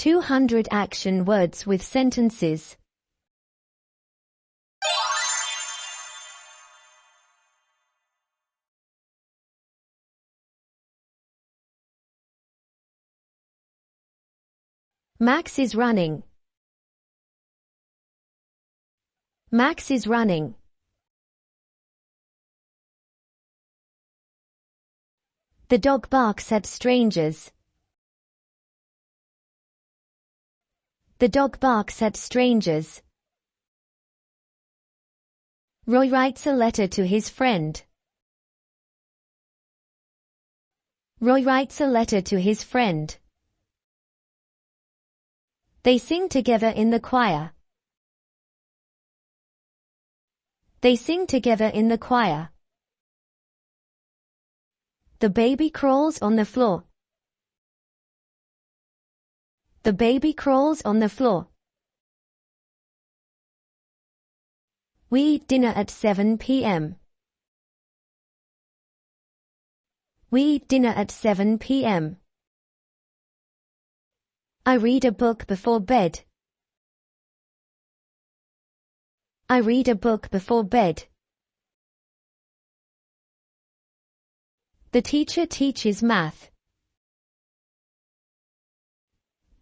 200 action words with sentences. Max is running. Max is running. The dog barks at strangers. The dog barks at strangers. Roy writes a letter to his friend. Roy writes a letter to his friend. They sing together in the choir. They sing together in the choir. The baby crawls on the floor. The baby crawls on the floor. We eat dinner at 7 p.m. We eat dinner at 7 p.m. I read a book before bed. I read a book before bed. The teacher teaches math.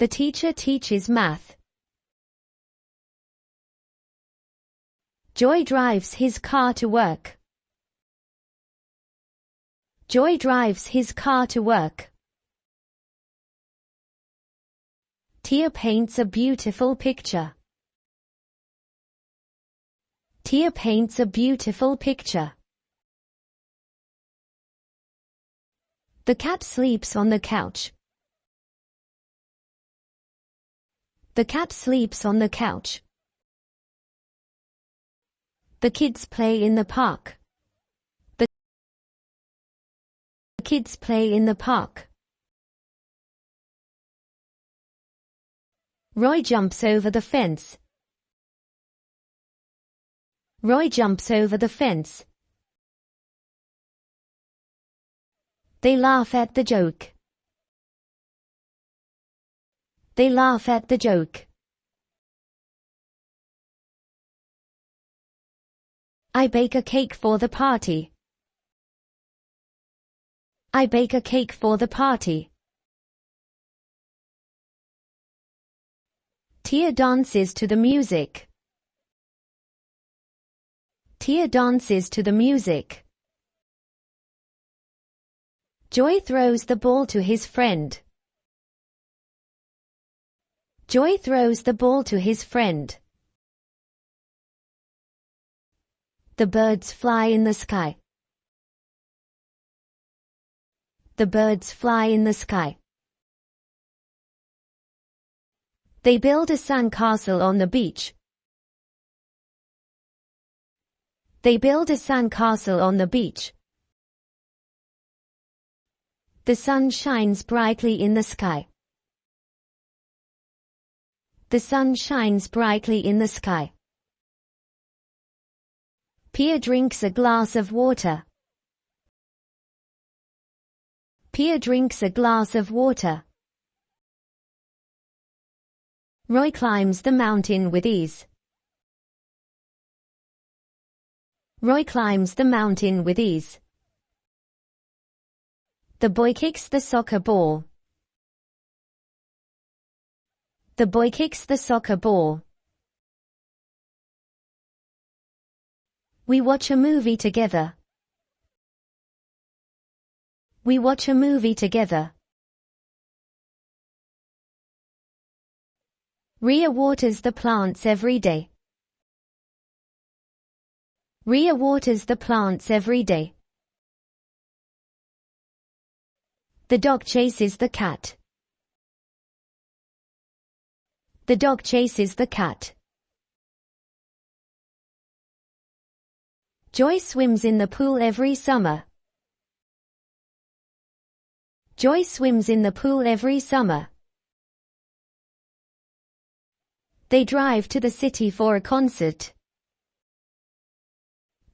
The teacher teaches math. Joy drives his car to work. Joy drives his car to work. Tia paints a beautiful picture. Tia paints a beautiful picture. The cat sleeps on the couch. The cat sleeps on the couch. The kids play in the park. The kids play in the park. Roy jumps over the fence. Roy jumps over the fence. They laugh at the joke. They laugh at the joke. I bake a cake for the party. I bake a cake for the party. Tia dances to the music. Tia dances to the music. Joy throws the ball to his friend. Joy throws the ball to his friend. The birds fly in the sky. The birds fly in the sky. They build a sandcastle on the beach. They build a sandcastle on the beach. The sun shines brightly in the sky. The sun shines brightly in the sky. Pia drinks a glass of water. Pia drinks a glass of water. Roy climbs the mountain with ease. Roy climbs the mountain with ease. The boy kicks the soccer ball. The boy kicks the soccer ball. We watch a movie together. We watch a movie together. Ria waters the plants every day. Ria waters the plants every day. The dog chases the cat. The dog chases the cat. Joy swims in the pool every summer. Joy swims in the pool every summer. They drive to the city for a concert.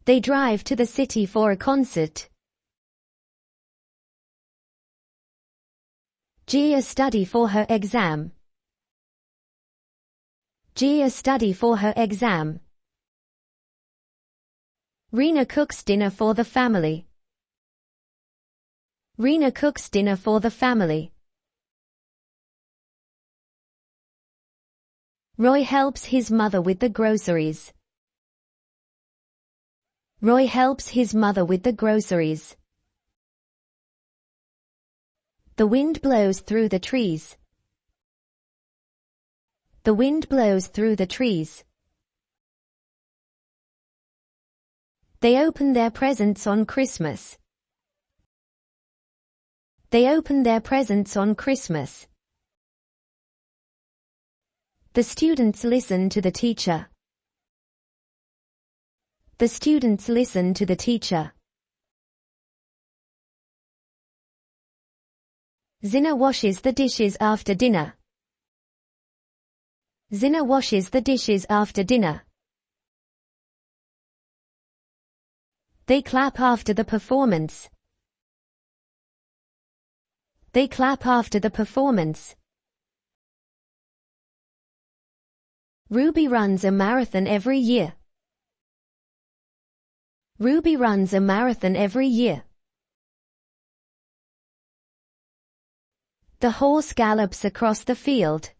They drive to the city for a concert. Gia study for her exam. Gia study for her exam. Rena cooks dinner for the family. Rena cooks dinner for the family. Roy helps his mother with the groceries. Roy helps his mother with the groceries. The wind blows through the trees. The wind blows through the trees. They open their presents on Christmas. They open their presents on Christmas. The students listen to the teacher. The students listen to the teacher. Zina washes the dishes after dinner. Zina washes the dishes after dinner. They clap after the performance. They clap after the performance. Ruby runs a marathon every year. Ruby runs a marathon every year. The horse gallops across the field.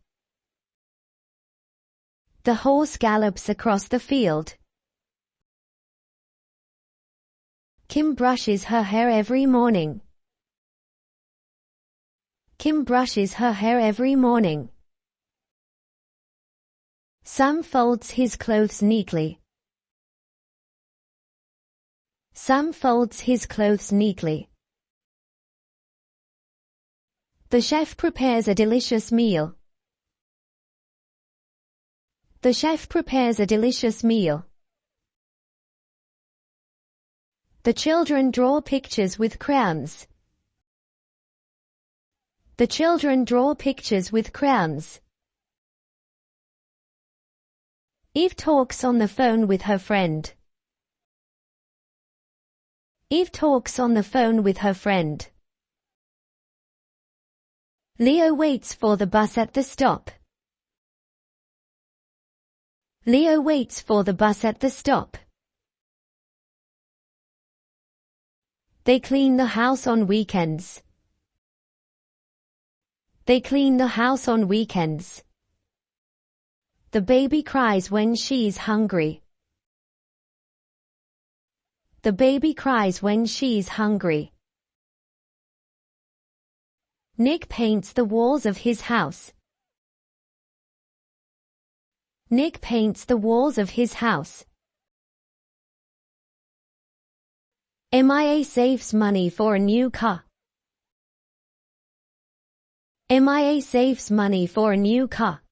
The horse gallops across the field. Kim brushes her hair every morning. Kim brushes her hair every morning. Sam folds his clothes neatly. Sam folds his clothes neatly. The chef prepares a delicious meal. The chef prepares a delicious meal. The children draw pictures with crayons. The children draw pictures with crayons. Eve talks on the phone with her friend. Eve talks on the phone with her friend. Leo waits for the bus at the stop. Leo waits for the bus at the stop. They clean the house on weekends. They clean the house on weekends. The baby cries when she's hungry. The baby cries when she's hungry. Nick paints the walls of his house. Nick paints the walls of his house. MIA saves money for a new car. MIA saves money for a new car.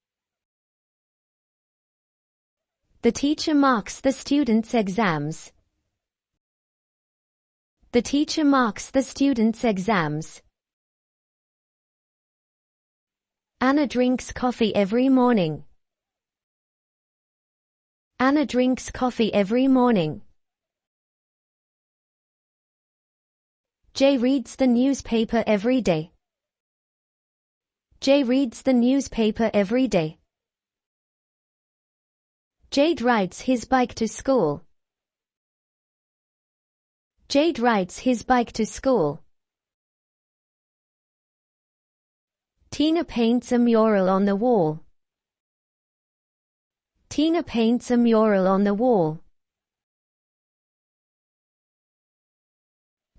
The teacher marks the students' exams. The teacher marks the students' exams. Anna drinks coffee every morning. Anna drinks coffee every morning. Jay reads the newspaper every day. Jay reads the newspaper every day. Jade rides his bike to school. Jade rides his bike to school. Tina paints a mural on the wall. Tina paints a mural on the wall.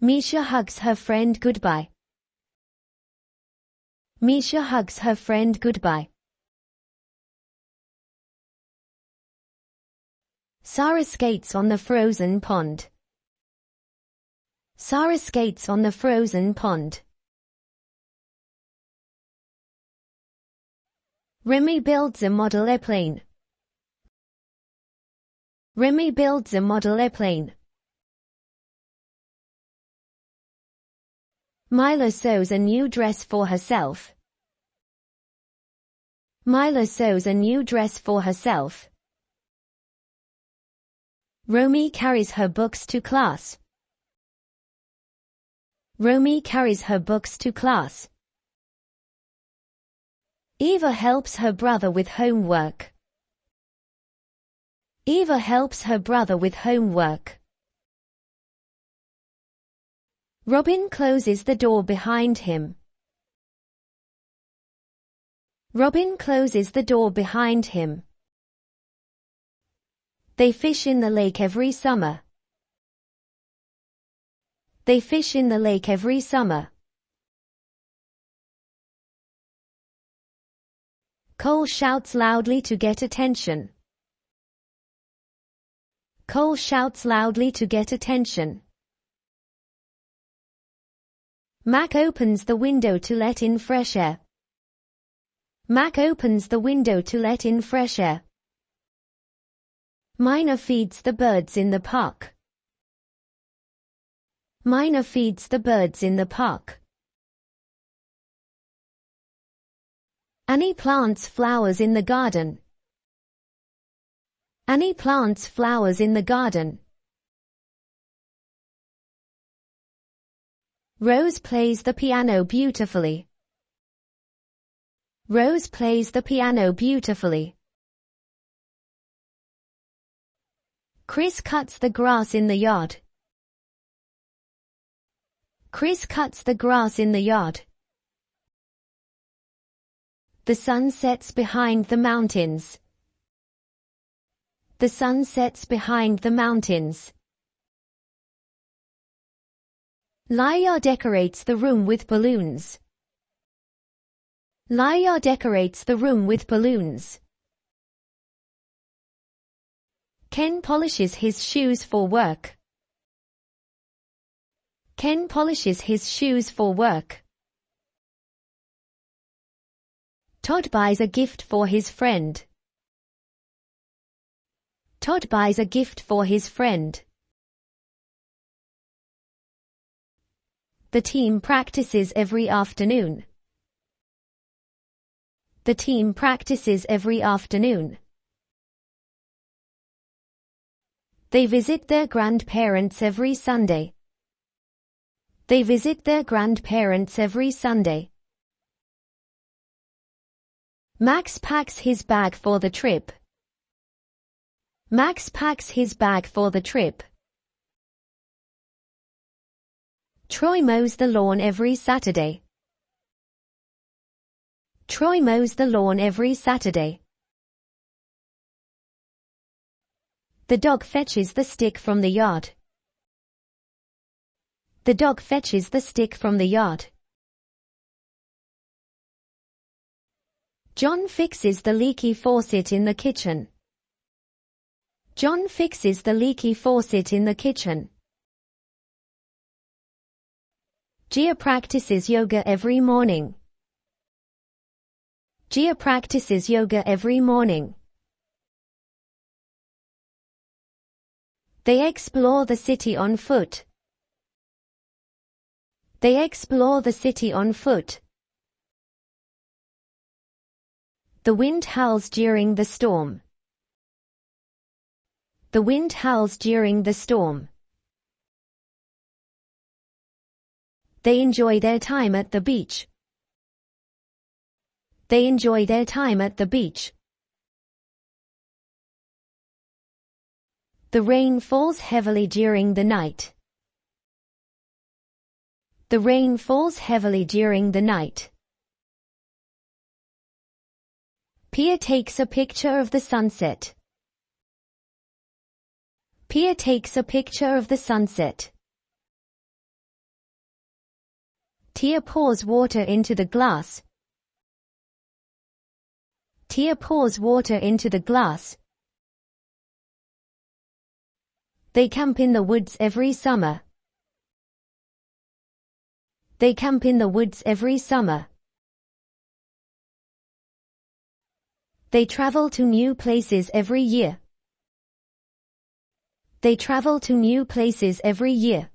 Misha hugs her friend goodbye. Misha hugs her friend goodbye. Sarah skates on the frozen pond. Sarah skates on the frozen pond. Remy builds a model airplane. Remy builds a model airplane. Myla sews a new dress for herself. Myla sews a new dress for herself. Romy carries her books to class. Romy carries her books to class. Eva helps her brother with homework. Eva helps her brother with homework. Robin closes the door behind him. Robin closes the door behind him. They fish in the lake every summer. They fish in the lake every summer. Cole shouts loudly to get attention. Cole shouts loudly to get attention. Mac opens the window to let in fresh air. Mac opens the window to let in fresh air. Mina feeds the birds in the park. Mina feeds the birds in the park. Annie plants flowers in the garden. Annie plants flowers in the garden. Rose plays the piano beautifully. Rose plays the piano beautifully. Chris cuts the grass in the yard. Chris cuts the grass in the yard. The sun sets behind the mountains. The sun sets behind the mountains. Laya decorates the room with balloons. Laya decorates the room with balloons. Ken polishes his shoes for work. Ken polishes his shoes for work. Todd buys a gift for his friend. Todd buys a gift for his friend. The team practices every afternoon. The team practices every afternoon. They visit their grandparents every Sunday. They visit their grandparents every Sunday. Max packs his bag for the trip. Max packs his bag for the trip. Troy mows the lawn every Saturday. Troy mows the lawn every Saturday. The dog fetches the stick from the yard. The dog fetches the stick from the yard. John fixes the leaky faucet in the kitchen. John fixes the leaky faucet in the kitchen. Gia practices yoga every morning. Gia practices yoga every morning. They explore the city on foot. They explore the city on foot. The wind howls during the storm. The wind howls during the storm. They enjoy their time at the beach. They enjoy their time at the beach. The rain falls heavily during the night. The rain falls heavily during the night. Pia takes a picture of the sunset. Pia takes a picture of the sunset. Tia pours water into the glass. Tia pours water into the glass. They camp in the woods every summer. They camp in the woods every summer. They travel to new places every year. They travel to new places every year.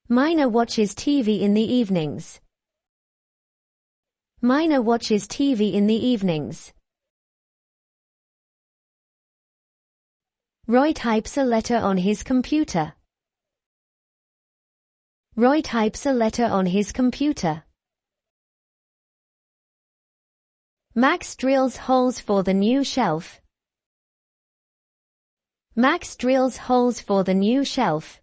Mina watches TV in the evenings. Mina watches TV in the evenings. Roy types a letter on his computer. Roy types a letter on his computer. Max drills holes for the new shelf. Max drills holes for the new shelf.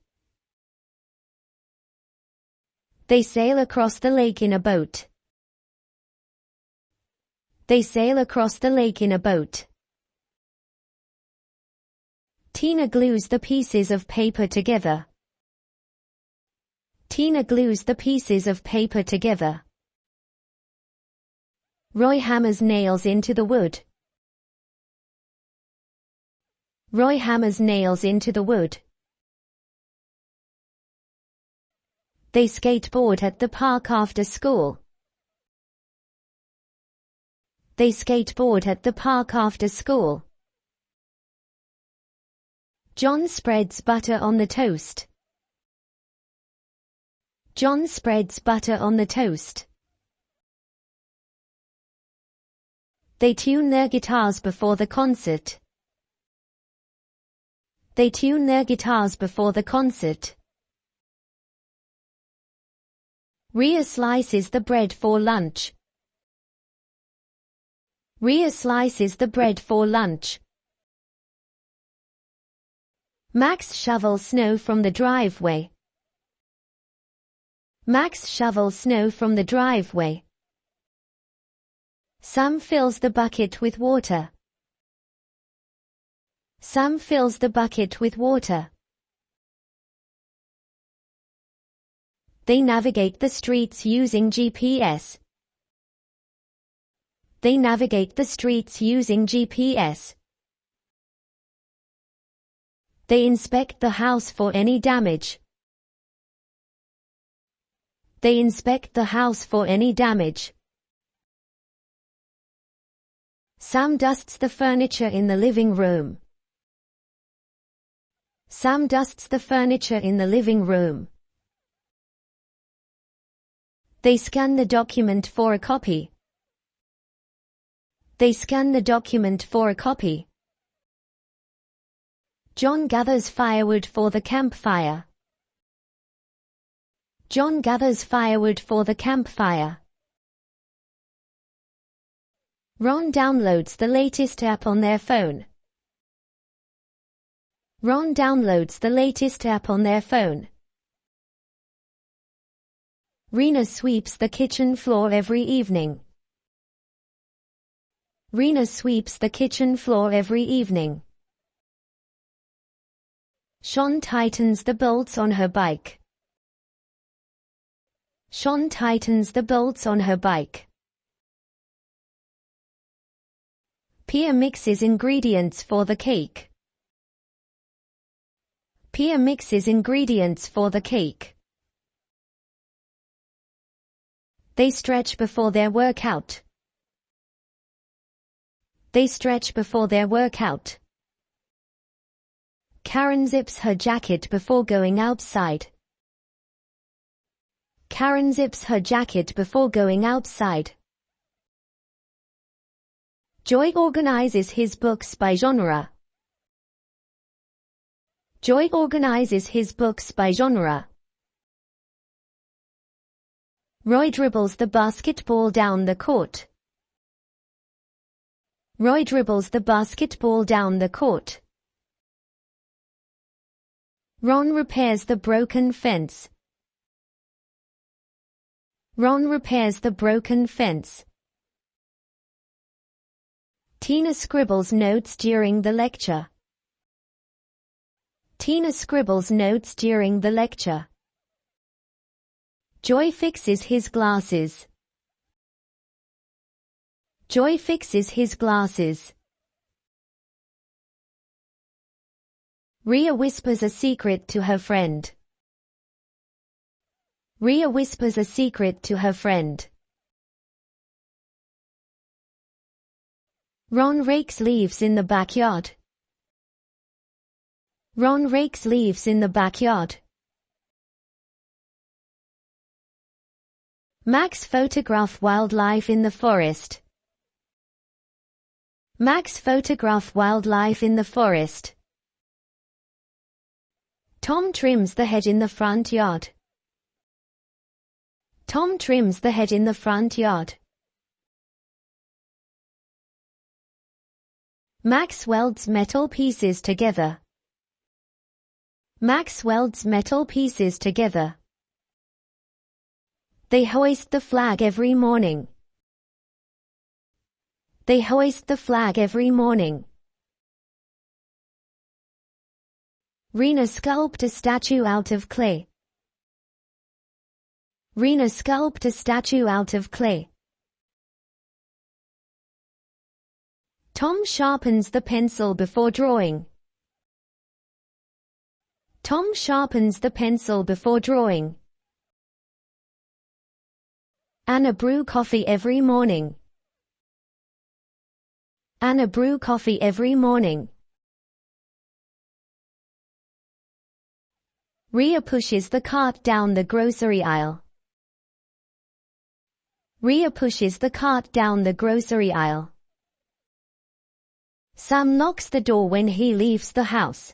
They sail across the lake in a boat. They sail across the lake in a boat. Tina glues the pieces of paper together. Tina glues the pieces of paper together. Roy hammers nails into the wood. Roy hammers nails into the wood. They skateboard at the park after school. They skateboard at the park after school. John spreads butter on the toast. John spreads butter on the toast. They tune their guitars before the concert. They tune their guitars before the concert. Ria slices the bread for lunch. Ria slices the bread for lunch. Max shovels snow from the driveway. Max shovels snow from the driveway. Sam fills the bucket with water. Sam fills the bucket with water. They navigate the streets using GPS. They navigate the streets using GPS. They inspect the house for any damage. They inspect the house for any damage. Sam dusts the furniture in the living room. Sam dusts the furniture in the living room. They scan the document for a copy. They scan the document for a copy. John gathers firewood for the campfire. John gathers firewood for the campfire. Ron downloads the latest app on their phone. Ron downloads the latest app on their phone. Rena sweeps the kitchen floor every evening. Rena sweeps the kitchen floor every evening. Sean tightens the bolts on her bike. Sean tightens the bolts on her bike. Pia mixes ingredients for the cake. Pia mixes ingredients for the cake. They stretch before their workout. They stretch before their workout. Karen zips her jacket before going outside. Karen zips her jacket before going outside. Joy organizes his books by genre. Joy organizes his books by genre. Roy dribbles the basketball down the court. Roy dribbles the basketball down the court. Ron repairs the broken fence. Ron repairs the broken fence. Tina scribbles notes during the lecture. Tina scribbles notes during the lecture. Joy fixes his glasses. Joy fixes his glasses. Ria whispers a secret to her friend. Ria whispers a secret to her friend. Ron rakes leaves in the backyard. Ron rakes leaves in the backyard. Max photograph wildlife in the forest. Max photograph wildlife in the forest. Tom trims the hedge in the front yard. Tom trims the hedge in the front yard. Max welds metal pieces together. Max welds metal pieces together. They hoist the flag every morning. They hoist the flag every morning. Rena sculpted a statue out of clay. Rena sculpted a statue out of clay. Tom sharpens the pencil before drawing. Tom sharpens the pencil before drawing. Anna brew coffee every morning. Anna brew coffee every morning. Ria pushes the cart down the grocery aisle. Ria pushes the cart down the grocery aisle. Sam locks the door when he leaves the house.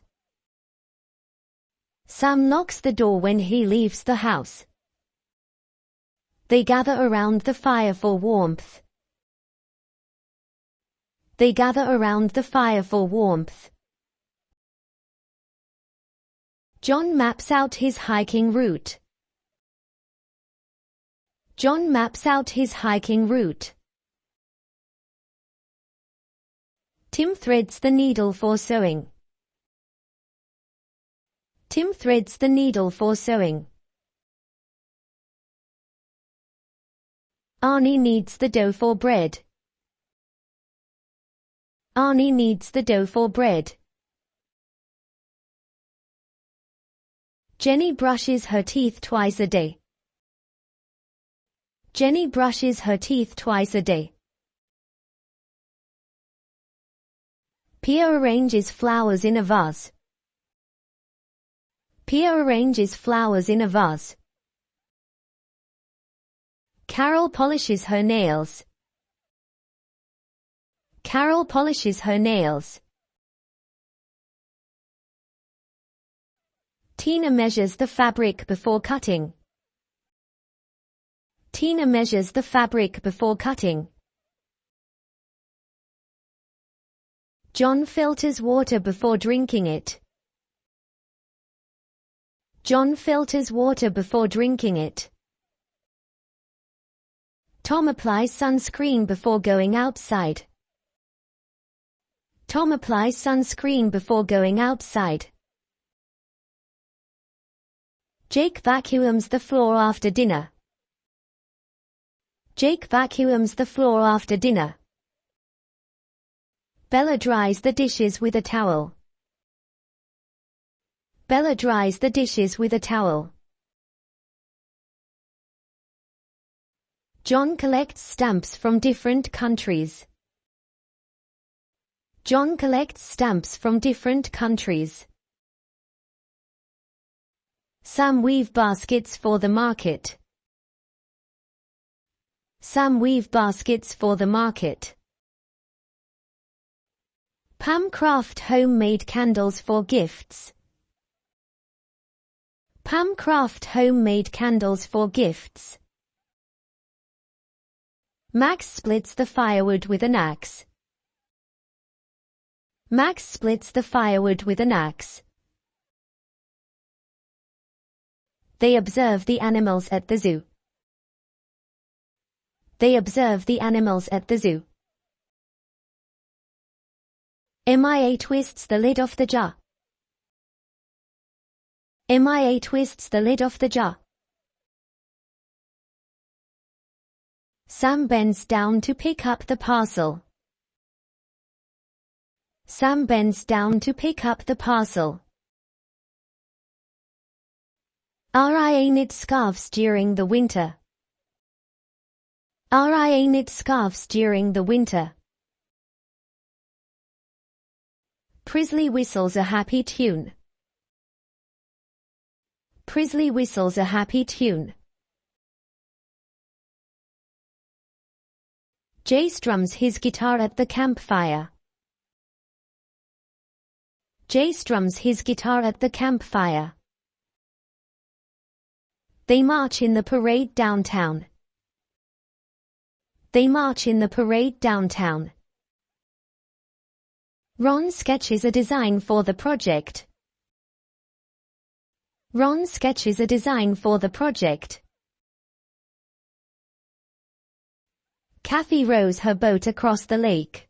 Sam locks the door when he leaves the house. They gather around the fire for warmth. They gather around the fire for warmth. John maps out his hiking route. John maps out his hiking route. Tim threads the needle for sewing. Tim threads the needle for sewing. Arnie kneads the dough for bread. Arnie kneads the dough for bread. Jenny brushes her teeth twice a day. Jenny brushes her teeth twice a day. Pia arranges flowers in a vase. Pia arranges flowers in a vase. Carol polishes her nails. Carol polishes her nails. Tina measures the fabric before cutting. Tina measures the fabric before cutting. John filters water before drinking it. John filters water before drinking it. Tom applies sunscreen before going outside. Tom applies sunscreen before going outside. Jake vacuums the floor after dinner. Jake vacuums the floor after dinner. Bella dries the dishes with a towel. Bella dries the dishes with a towel. John collects stamps from different countries. John collects stamps from different countries. Sam weave baskets for the market. Sam weave baskets for the market. Pam craft homemade candles for gifts. Pam craft homemade candles for gifts. Max splits the firewood with an axe. Max splits the firewood with an axe. They observe the animals at the zoo. They observe the animals at the zoo. MIA twists the lid off the jar. MIA twists the lid off the jar. Sam bends down to pick up the parcel. Sam bends down to pick up the parcel. RIA knit scarves during the winter. RIA knit scarves during the winter. Prisley whistles a happy tune. Prisley whistles a happy tune. Jay strums his guitar at the campfire. Jay strums his guitar at the campfire. They march in the parade downtown. They march in the parade downtown. Ron sketches a design for the project. Ron sketches a design for the project. Kathy rows her boat across the lake.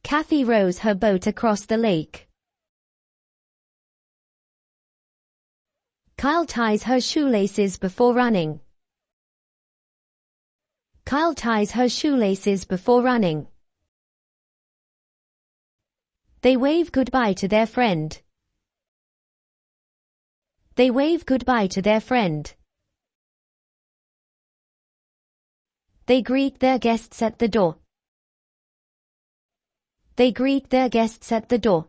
Kathy rows her boat across the lake. Kyle ties her shoelaces before running. Kyle ties her shoelaces before running. They wave goodbye to their friend. They wave goodbye to their friend. They greet their guests at the door. They greet their guests at the door.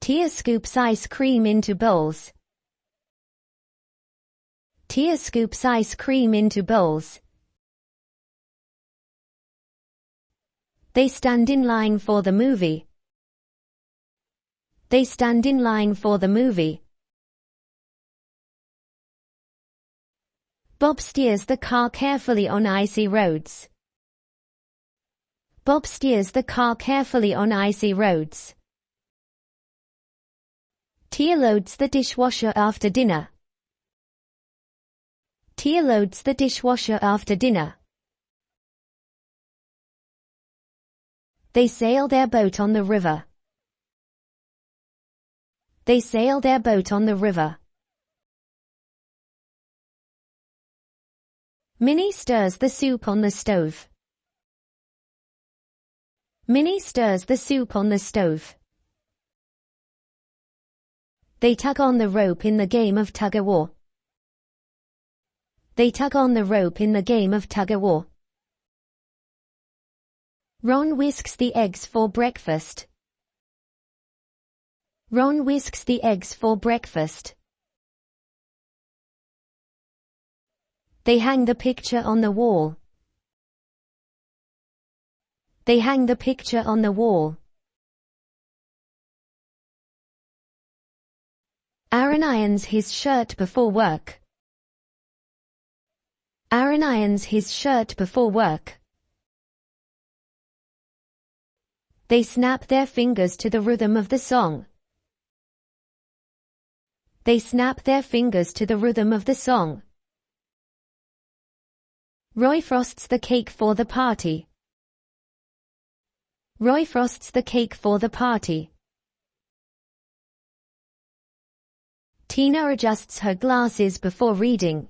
Tia scoops ice cream into bowls. Tia scoops ice cream into bowls. They stand in line for the movie. They stand in line for the movie. Bob steers the car carefully on icy roads. Bob steers the car carefully on icy roads. Tia loads the dishwasher after dinner. Tia loads the dishwasher after dinner. They sail their boat on the river. They sail their boat on the river. Minnie stirs the soup on the stove. Minnie stirs the soup on the stove. They tug on the rope in the game of tug-of-war. They tug on the rope in the game of tug-of-war. Ron whisks the eggs for breakfast. Ron whisks the eggs for breakfast. They hang the picture on the wall. They hang the picture on the wall. Aaron irons his shirt before work. Aaron irons his shirt before work. They snap their fingers to the rhythm of the song. They snap their fingers to the rhythm of the song. Roy frosts the cake for the party. Roy frosts the cake for the party. Tina adjusts her glasses before reading.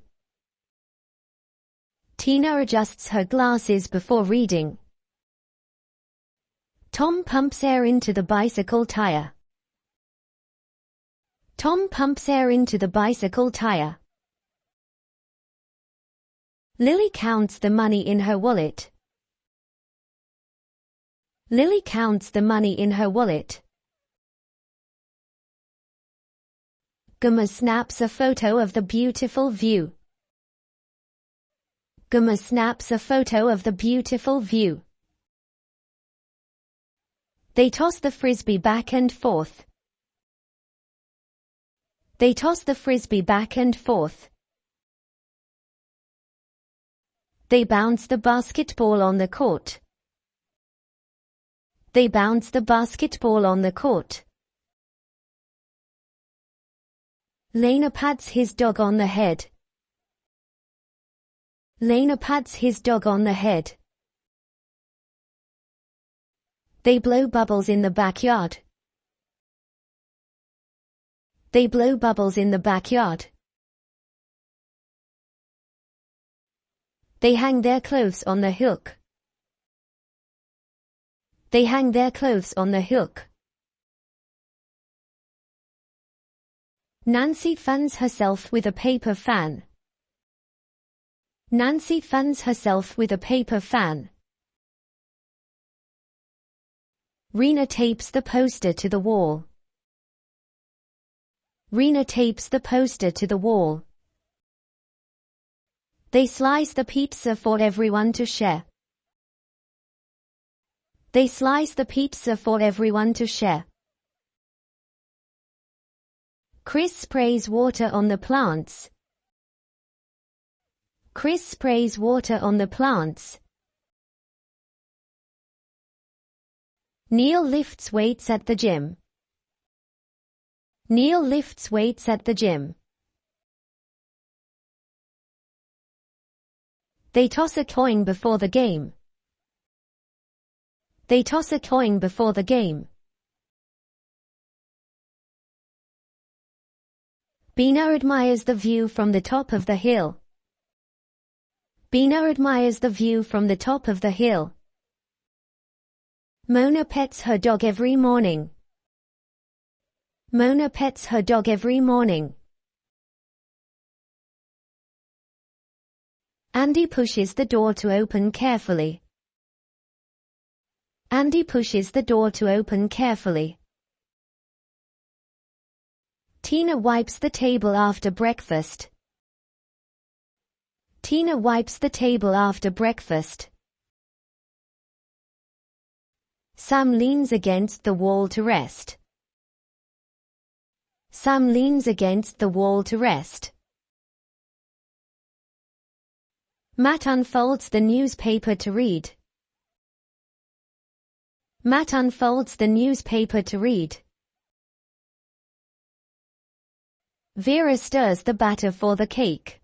Tina adjusts her glasses before reading. Tom pumps air into the bicycle tire. Tom pumps air into the bicycle tire. Lily counts the money in her wallet. Lily counts the money in her wallet. Gumma snaps a photo of the beautiful view. Gumma snaps a photo of the beautiful view. They toss the frisbee back and forth. They toss the frisbee back and forth. They bounce the basketball on the court. They bounce the basketball on the court. Lena pats his dog on the head. Lena pats his dog on the head. They blow bubbles in the backyard. They blow bubbles in the backyard. They hang their clothes on the hook. They hang their clothes on the hook. Nancy fans herself with a paper fan. Nancy fans herself with a paper fan. Rena tapes the poster to the wall. Rena tapes the poster to the wall. They slice the pizza for everyone to share. They slice the pizza for everyone to share. Chris sprays water on the plants. Chris sprays water on the plants. Neil lifts weights at the gym. Neil lifts weights at the gym. They toss a coin before the game. They toss a coin before the game. Bina admires the view from the top of the hill. Bina admires the view from the top of the hill. Mona pets her dog every morning. Mona pets her dog every morning. Andy pushes the door to open carefully. Andy pushes the door to open carefully. Tina wipes the table after breakfast. Tina wipes the table after breakfast. Sam leans against the wall to rest. Sam leans against the wall to rest. Matt unfolds the newspaper to read. Matt unfolds the newspaper to read. Vera stirs the batter for the cake.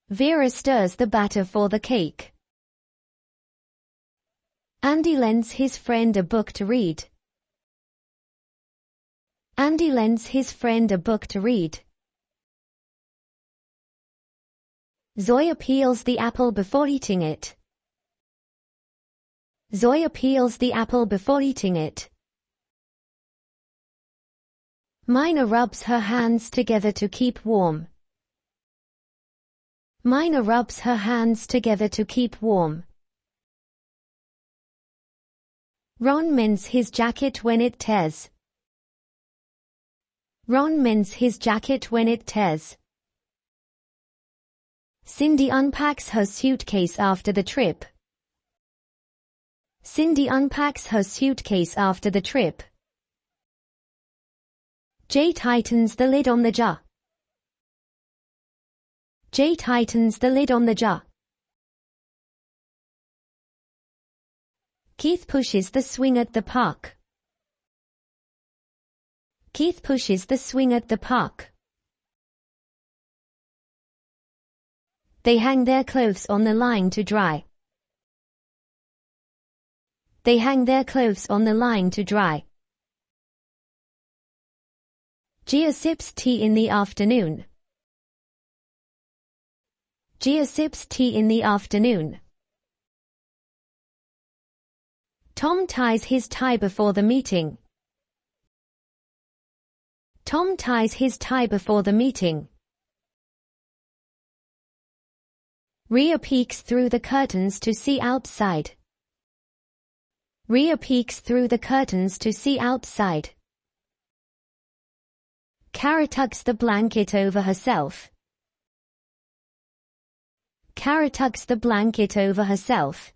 Vera stirs the batter for the cake. Andy lends his friend a book to read. Andy lends his friend a book to read. Zoya peels the apple before eating it. Zoya peels the apple before eating it. Mina rubs her hands together to keep warm. Mina rubs her hands together to keep warm. Ron mends his jacket when it tears. Ron mends his jacket when it tears. Cindy unpacks her suitcase after the trip. Cindy unpacks her suitcase after the trip. Jay tightens the lid on the jar. Jay tightens the lid on the jar. Keith pushes the swing at the park. Keith pushes the swing at the park. They hang their clothes on the line to dry. They hang their clothes on the line to dry. Gia sips tea in the afternoon. Gia sips tea in the afternoon. Tom ties his tie before the meeting. Tom ties his tie before the meeting. Ria peeks through the curtains to see outside. Ria peeks through the curtains to see outside. Kara tucks the blanket over herself. Kara tucks the blanket over herself.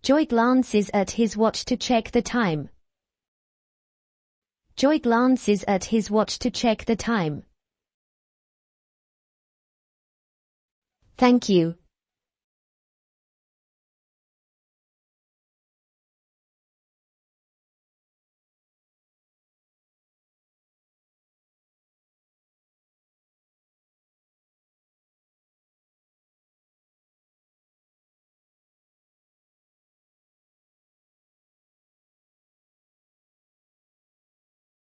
Joy glances at his watch to check the time. Joy glances at his watch to check the time. Thank you.